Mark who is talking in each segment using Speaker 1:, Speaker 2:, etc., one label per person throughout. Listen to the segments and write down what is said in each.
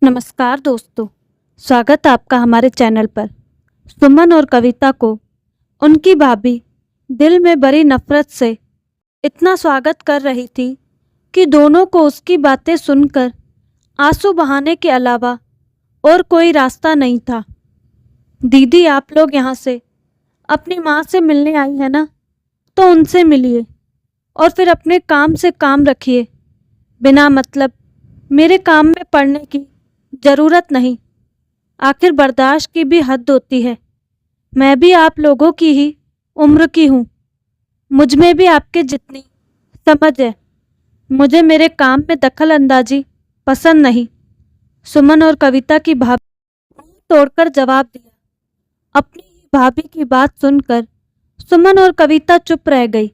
Speaker 1: नमस्कार दोस्तों, स्वागत है आपका हमारे चैनल पर। सुमन और कविता को उनकी भाभी दिल में बड़ी नफरत से इतना स्वागत कर रही थी कि दोनों को उसकी बातें सुनकर आंसू बहाने के अलावा और कोई रास्ता नहीं था। दीदी, आप लोग यहाँ से अपनी माँ से मिलने आई है ना, तो उनसे मिलिए और फिर अपने काम से काम रखिए। बिना मतलब मेरे काम में पड़ने की ज़रूरत नहीं। आखिर बर्दाश्त की भी हद होती है। मैं भी आप लोगों की ही उम्र की हूँ। मुझ में भी आपके जितनी समझ है। मुझे मेरे काम में दखल अंदाजी पसंद नहीं। सुमन और कविता की भाभी मुंह तोड़कर जवाब दिया। अपनी ही भाभी की बात सुनकर सुमन और कविता चुप रह गई।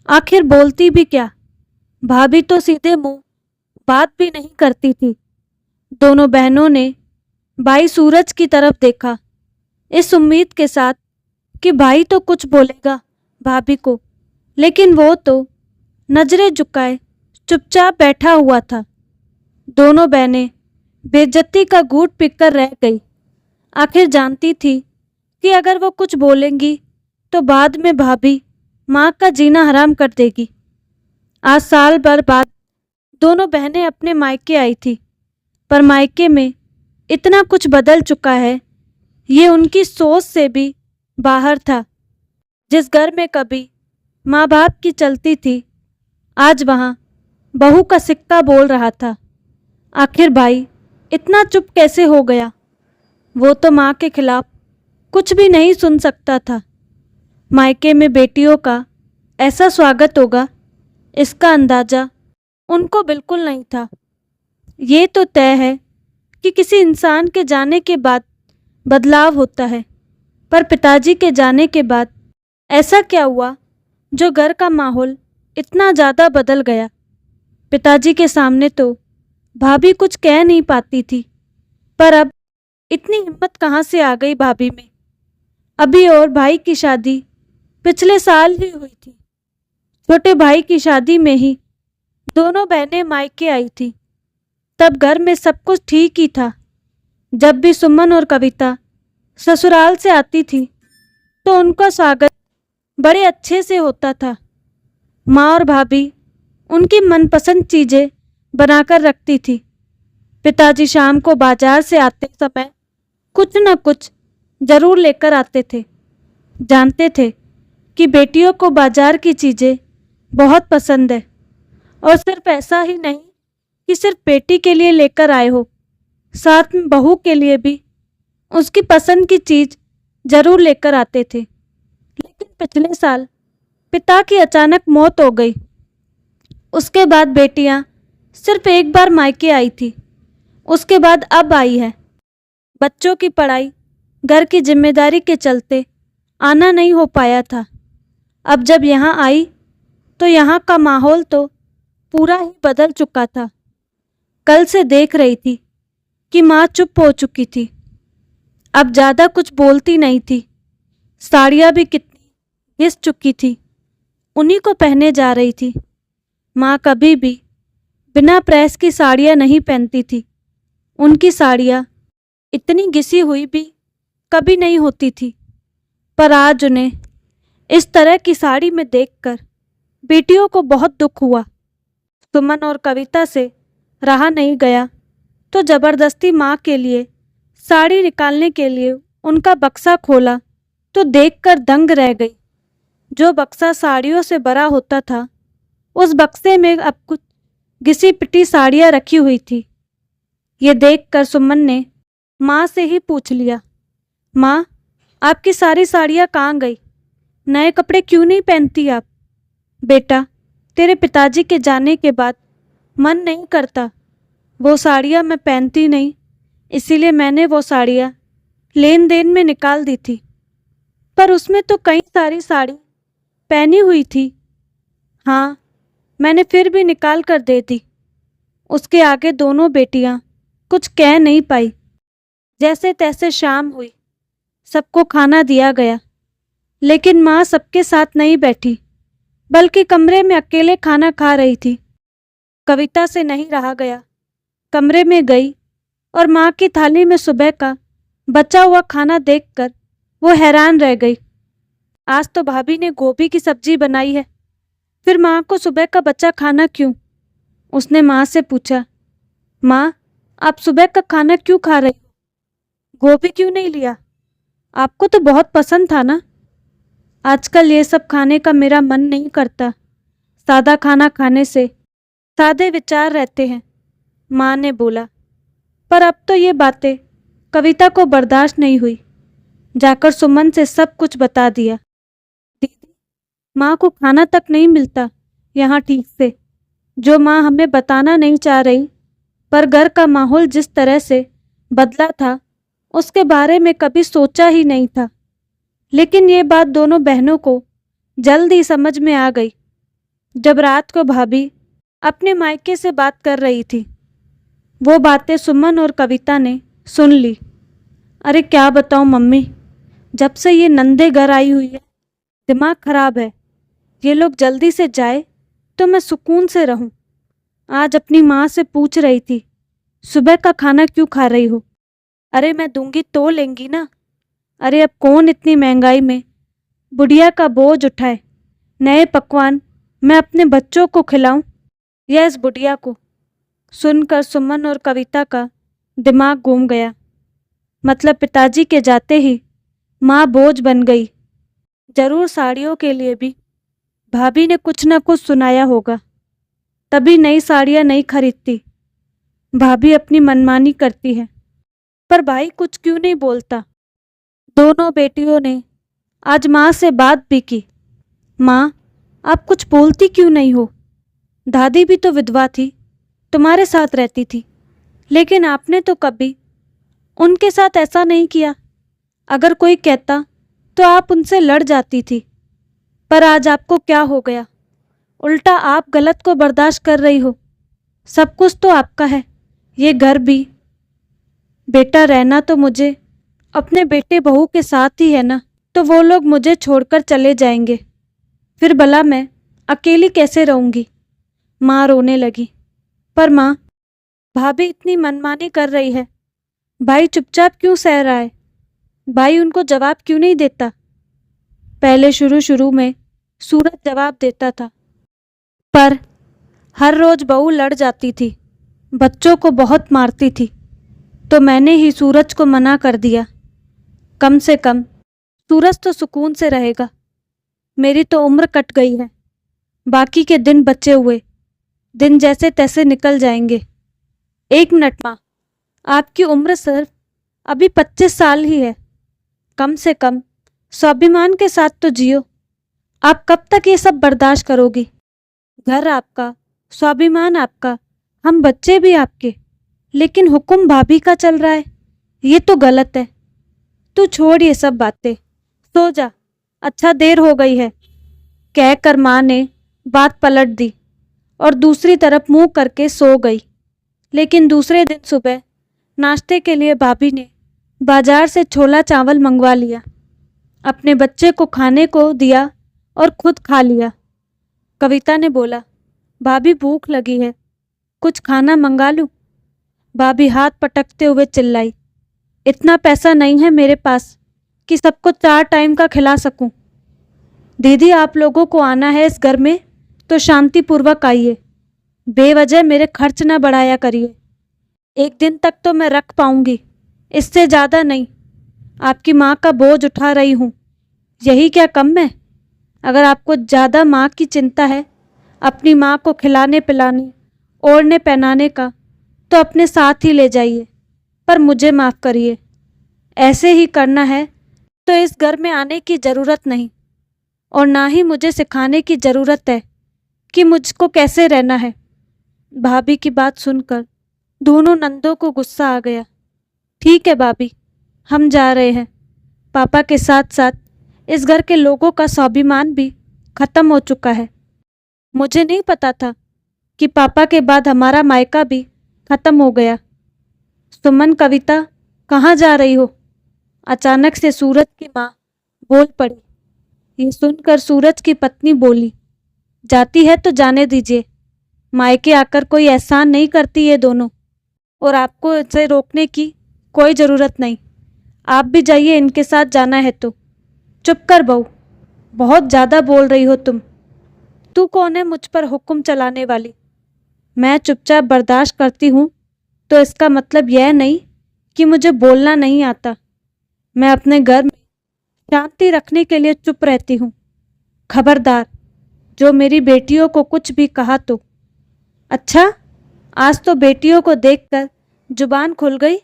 Speaker 1: आखिर बोलती भी क्या? भाभी तो सीधे मुंह बात भी नहीं करती थी। दोनों बहनों ने भाई सूरज की तरफ देखा, इस उम्मीद के साथ कि भाई तो कुछ बोलेगा भाभी को, लेकिन वो तो नजरें झुकाए चुपचाप बैठा हुआ था। दोनों बहनें बेइज्जती का घूंट पीकर रह गई। आखिर जानती थी कि अगर वो कुछ बोलेंगी तो बाद में भाभी माँ का जीना हराम कर देगी। आज साल भर बाद दोनों बहनें अपने मायके आई थी, पर मायके में इतना कुछ बदल चुका है, ये उनकी सोच से भी बाहर था। जिस घर में कभी माँ बाप की चलती थी, आज वहाँ बहू का सिक्का बोल रहा था। आखिर भाई इतना चुप कैसे हो गया? वो तो माँ के खिलाफ कुछ भी नहीं सुन सकता था। मायके में बेटियों का ऐसा स्वागत होगा, इसका अंदाजा उनको बिल्कुल नहीं था। ये तो तय है कि किसी इंसान के जाने के बाद बदलाव होता है, पर पिताजी के जाने के बाद ऐसा क्या हुआ जो घर का माहौल इतना ज़्यादा बदल गया? पिताजी के सामने तो भाभी कुछ कह नहीं पाती थी, पर अब इतनी हिम्मत कहाँ से आ गई भाभी में? अभी और भाई की शादी पिछले साल ही हुई थी। छोटे भाई की शादी में ही दोनों बहनें मायके आई थी। तब घर में सब कुछ ठीक ही था। जब भी सुमन और कविता ससुराल से आती थी तो उनका स्वागत बड़े अच्छे से होता था। माँ और भाभी उनकी मनपसंद चीज़ें बनाकर रखती थी। पिताजी शाम को बाजार से आते समय कुछ न कुछ जरूर लेकर आते थे। जानते थे कि बेटियों को बाजार की चीज़ें बहुत पसंद है, और सिर्फ ऐसा ही नहीं कि सिर्फ बेटी के लिए लेकर आए हो, साथ में बहू के लिए भी उसकी पसंद की चीज़ जरूर लेकर आते थे। लेकिन पिछले साल पिता की अचानक मौत हो गई। उसके बाद बेटियां सिर्फ एक बार मायके आई थी, उसके बाद अब आई है। बच्चों की पढ़ाई, घर की जिम्मेदारी के चलते आना नहीं हो पाया था। अब जब यहाँ आई तो यहाँ का माहौल तो पूरा ही बदल चुका था। कल से देख रही थी कि माँ चुप हो चुकी थी, अब ज़्यादा कुछ बोलती नहीं थी। साड़ियाँ भी कितनी घिस चुकी थी, उन्हीं को पहने जा रही थी। माँ कभी भी बिना प्रेस की साड़ियाँ नहीं पहनती थी। उनकी साड़ियाँ इतनी घिसी हुई भी कभी नहीं होती थी, पर आज उन्हें इस तरह की साड़ी में देखकर बेटियों को बहुत दुख हुआ। सुमन और कविता से रहा नहीं गया तो जबरदस्ती माँ के लिए साड़ी निकालने के लिए उनका बक्सा खोला तो देखकर दंग रह गई। जो बक्सा साड़ियों से भरा होता था, उस बक्से में अब कुछ घिसी पिटी साड़ियाँ रखी हुई थी। ये देखकर सुमन ने माँ से ही पूछ लिया, माँ, आपकी सारी साड़ियाँ कहाँ गई? नए कपड़े क्यों नहीं पहनती आप? बेटा, तेरे पिताजी के जाने के बाद मन नहीं करता, वो साड़ियाँ मैं पहनती नहीं, इसीलिए मैंने वो साड़ियाँ लेन देन में निकाल दी थी। पर उसमें तो कई सारी साड़ी पहनी हुई थी। हाँ, मैंने फिर भी निकाल कर दे दी। उसके आगे दोनों बेटियाँ कुछ कह नहीं पाई। जैसे तैसे शाम हुई, सबको खाना दिया गया, लेकिन माँ सबके साथ नहीं बैठी, बल्कि कमरे में अकेले खाना खा रही थी। कविता से नहीं रहा गया, कमरे में गई और माँ की थाली में सुबह का बचा हुआ खाना देखकर वो हैरान रह गई। आज तो भाभी ने गोभी की सब्जी बनाई है, फिर माँ को सुबह का बचा खाना क्यों? उसने माँ से पूछा, माँ, आप सुबह का खाना क्यों खा रही हो? गोभी क्यों नहीं लिया? आपको तो बहुत पसंद था ना। आजकल ये सब खाने का मेरा मन नहीं करता। सादा खाना खाने से सादे विचार रहते हैं, माँ ने बोला। पर अब तो ये बातें कविता को बर्दाश्त नहीं हुई। जाकर सुमन से सब कुछ बता दिया। दीदी, माँ को खाना तक नहीं मिलता यहाँ ठीक से। जो माँ हमें बताना नहीं चाह रही, पर घर का माहौल जिस तरह से बदला था उसके बारे में कभी सोचा ही नहीं था। लेकिन ये बात दोनों बहनों को जल्द ही समझ में आ गई। जब रात को भाभी अपने मायके से बात कर रही थी, वो बातें सुमन और कविता ने सुन ली। अरे क्या बताऊं मम्मी, जब से ये नंदे घर आई हुई है दिमाग खराब है। ये लोग जल्दी से जाए तो मैं सुकून से रहूं। आज अपनी माँ से पूछ रही थी, सुबह का खाना क्यों खा रही हो? अरे मैं दूंगी तो लेंगी ना। अरे अब कौन इतनी महंगाई में बुढ़िया का बोझ उठाए? नए पकवान मैं अपने बच्चों को खिलाऊं या इस बुढ़िया को? सुनकर सुमन और कविता का दिमाग घूम गया। मतलब पिताजी के जाते ही माँ बोझ बन गई। जरूर साड़ियों के लिए भी भाभी ने कुछ न कुछ सुनाया होगा, तभी नई साड़ियाँ नहीं खरीदती। भाभी अपनी मनमानी करती है, पर भाई कुछ क्यों नहीं बोलता? दोनों बेटियों ने आज माँ से बात भी की। माँ, आप कुछ बोलती क्यों नहीं हो? दादी भी तो विधवा थी, तुम्हारे साथ रहती थी, लेकिन आपने तो कभी उनके साथ ऐसा नहीं किया। अगर कोई कहता तो आप उनसे लड़ जाती थी। पर आज आपको क्या हो गया? उल्टा आप गलत को बर्दाश्त कर रही हो। सब कुछ तो आपका है, ये घर भी। बेटा, रहना तो मुझे अपने बेटे बहू के साथ ही है ना, तो वो लोग मुझे छोड़कर चले जाएंगे, फिर भला मैं अकेली कैसे रहूंगी? माँ रोने लगी। पर माँ, भाभी इतनी मनमानी कर रही है, भाई चुपचाप क्यों सह रहा है? भाई उनको जवाब क्यों नहीं देता? पहले शुरू शुरू में सूरज जवाब देता था, पर हर रोज बहू लड़ जाती थी, बच्चों को बहुत मारती थी, तो मैंने ही सूरज को मना कर दिया। कम से कम सूरज तो सुकून से रहेगा। मेरी तो उम्र कट गई है, बाकी के दिन बचे हुए दिन जैसे तैसे निकल जाएंगे। 1 मिनट माँ, आपकी उम्र सिर्फ अभी 25 साल ही है। कम से कम स्वाभिमान के साथ तो जियो। आप कब तक ये सब बर्दाश्त करोगी? घर आपका, स्वाभिमान आपका, हम बच्चे भी आपके, लेकिन हुक्म भाभी का चल रहा है। ये तो गलत है। तू छोड़ ये सब बातें, सो जा, अच्छा देर हो गई है, कहकर माँ ने बात पलट दी और दूसरी तरफ मुंह करके सो गई। लेकिन दूसरे दिन सुबह नाश्ते के लिए भाभी ने बाजार से छोला चावल मंगवा लिया, अपने बच्चे को खाने को दिया और खुद खा लिया। कविता ने बोला, भाभी भूख लगी है, कुछ खाना मंगा लूं? भाभी हाथ पटकते हुए चिल्लाई, इतना पैसा नहीं है मेरे पास कि सबको 4 टाइम का खिला सकूं। दीदी, आप लोगों को आना है इस घर में तो शांतिपूर्वक आइए, बेवजह मेरे खर्च ना बढ़ाया करिए। 1 दिन तक तो मैं रख पाऊंगी, इससे ज़्यादा नहीं। आपकी माँ का बोझ उठा रही हूँ, यही क्या कम है? अगर आपको ज़्यादा माँ की चिंता है, अपनी माँ को खिलाने पिलाने ओढ़ने पहनाने का, तो अपने साथ ही ले जाइए। पर मुझे माफ़ करिए, ऐसे ही करना है तो इस घर में आने की ज़रूरत नहीं, और ना ही मुझे सिखाने की ज़रूरत है कि मुझको कैसे रहना है। भाभी की बात सुनकर दोनों नंदों को गुस्सा आ गया। ठीक है भाभी, हम जा रहे हैं। पापा के साथ साथ इस घर के लोगों का स्वाभिमान भी खत्म हो चुका है। मुझे नहीं पता था कि पापा के बाद हमारा मायका भी खत्म हो गया। सुमन, कविता, कहाँ जा रही हो? अचानक से सूरज की माँ बोल पड़ी। ये सुनकर सूरज की पत्नी बोली, जाती है तो जाने दीजिए, मायके आकर कोई एहसान नहीं करती ये दोनों। और आपको इसे रोकने की कोई ज़रूरत नहीं। आप भी जाइए, इनके साथ जाना है तो। चुप कर बहू, बहुत ज़्यादा बोल रही हो तुम। तू कौन है मुझ पर हुक्म चलाने वाली? मैं चुपचाप बर्दाश्त करती हूँ तो इसका मतलब यह नहीं कि मुझे बोलना नहीं आता। मैं अपने घर में शांति रखने के लिए चुप रहती हूँ। खबरदार, जो मेरी बेटियों को कुछ भी कहा तो। अच्छा, आज तो बेटियों को देखकर जुबान खुल गई।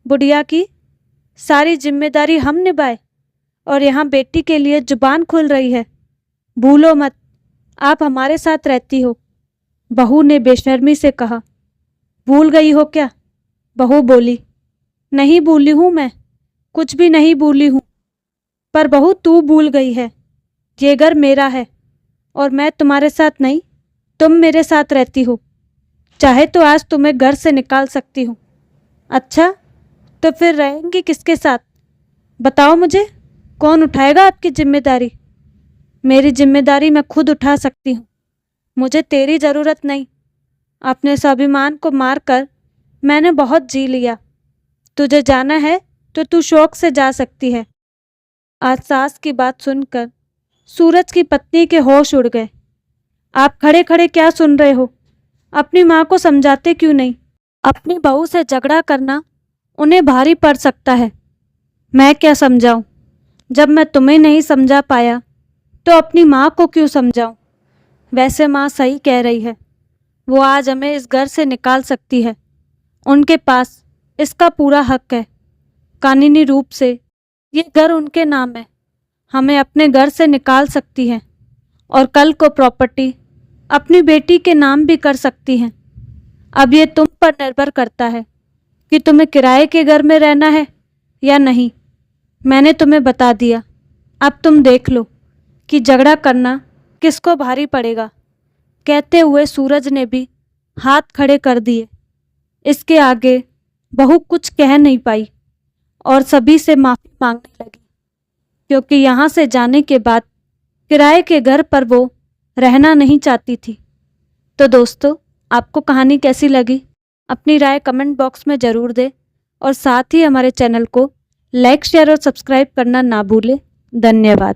Speaker 1: बुढ़िया की सारी जिम्मेदारी हम निभाए और यहाँ बेटी के लिए जुबान खुल रही है। भूलो मत, आप हमारे साथ रहती हो। बहू ने बेशर्मी से कहा। भूल गई हो क्या? बहू बोली। नहीं भूली हूँ मैं, कुछ भी नहीं भूली हूँ। पर बहू तू भूल गई है, ये घर मेरा है और मैं तुम्हारे साथ नहीं, तुम मेरे साथ रहती हो। चाहे तो आज तुम्हें घर से निकाल सकती हूँ। अच्छा, तो फिर रहेंगी किसके साथ? बताओ मुझे, कौन उठाएगा आपकी जिम्मेदारी? मेरी जिम्मेदारी मैं खुद उठा सकती हूँ, मुझे तेरी ज़रूरत नहीं। अपने स्वाभिमान को मारकर मैंने बहुत जी लिया। तुझे जाना है तो तू शौक से जा सकती है। आज सास की बात सुनकर सूरज की पत्नी के होश उड़ गए। आप खड़े खड़े क्या सुन रहे हो? अपनी माँ को समझाते क्यों नहीं? अपनी बहू से झगड़ा करना उन्हें भारी पड़ सकता है। मैं क्या समझाऊं? जब मैं तुम्हें नहीं समझा पाया तो अपनी माँ को क्यों समझाऊं? वैसे माँ सही कह रही है, वो आज हमें इस घर से निकाल सकती है। उनके पास इसका पूरा हक है। कानूनी रूप से ये घर उनके नाम है। हमें अपने घर से निकाल सकती है और कल को प्रॉपर्टी अपनी बेटी के नाम भी कर सकती हैं। अब ये तुम पर निर्भर करता है कि तुम्हें किराए के घर में रहना है या नहीं। मैंने तुम्हें बता दिया, अब तुम देख लो कि झगड़ा करना किसको भारी पड़ेगा। कहते हुए सूरज ने भी हाथ खड़े कर दिए। इसके आगे बहू कुछ कह नहीं पाई और सभी से माफ़ी मांगने लगी, क्योंकि यहाँ से जाने के बाद किराए के घर पर वो रहना नहीं चाहती थी। तो दोस्तों, आपको कहानी कैसी लगी? अपनी राय कमेंट बॉक्स में ज़रूर दें और साथ ही हमारे चैनल को लाइक, शेयर और सब्सक्राइब करना ना भूलें। धन्यवाद।